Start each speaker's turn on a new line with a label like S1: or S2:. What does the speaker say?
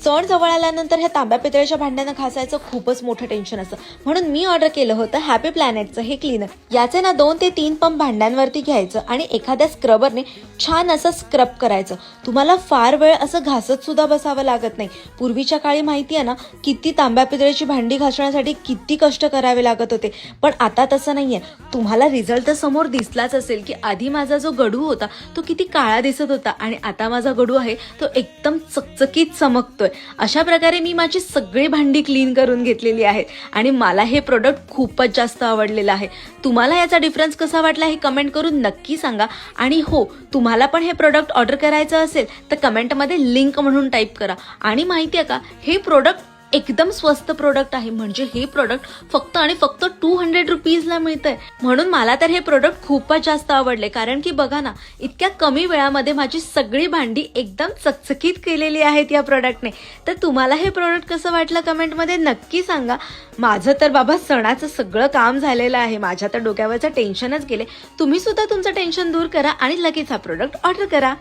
S1: सण जवळ आल्यानंतर ह्या तांब्या पितळेच्या भांड्यांना घासायचं खूपच मोठं टेन्शन असतं, म्हणून मी ऑर्डर केलं होतं हॅपी प्लॅनेटचं हे क्लीनर। याचे ना 2 ते 3 पंप भांड्यांवरती घ्यायचं आणि एखाद्या स्क्रबरने छान असं स्क्रब करायचं। तुम्हाला फार वेळ असं घासत सुद्धा बसावं लागत नाही। पूर्वीच्या काळी माहिती आहे ना, किती तांब्या पितळेची भांडी घासण्यासाठी किती कष्ट करावे लागत होते, पण आता तसं नाहीये। तुम्हाला रिझल्ट तर समोर दिसलाच असेल की आधी माझा जो गडू होता तो किती काळा दिसत होता आणि आता माझा गडू आहे तो एकदम चकचकीत चमकतोय। अशा प्रकारे मी माझी सगळी भांडी क्लीन करून घेतलेली आहेत आणि मला हे प्रोडक्ट खूपच जास्त आवडलेलं आहे। तुम्हाला याचा डिफरन्स कसा वाटला हे कमेंट करून नक्की सांगा। आणि हो, तुम्हाला पण हे प्रोडक्ट ऑर्डर करायचं असेल तर कमेंटमध्ये लिंक म्हणून टाईप करा। आणि माहिती आहे का, हे प्रोडक्ट एकदम स्वस्त प्रोडक्ट आहे, म्हणजे हे प्रोडक्ट फक्त आणि फक्त 200 रुपीजला मिळतंय। म्हणून मला तर हे प्रोडक्ट खूपच जास्त आवडले, कारण की बघा ना, इतक्या कमी वेळामध्ये माझी सगळी भांडी एकदम चकचकीत केलेली आहेत या प्रोडक्टने। तर तुम्हाला हे प्रोडक्ट कसं वाटलं कमेंटमध्ये नक्की सांगा। माझं तर बाबा सणाचं सगळं काम झालेलं आहे, माझ्या तर डोक्यावरचं टेन्शनच गेले। तुम्ही सुद्धा तुमचं टेन्शन दूर करा आणि लगेच हा प्रोडक्ट ऑर्डर करा।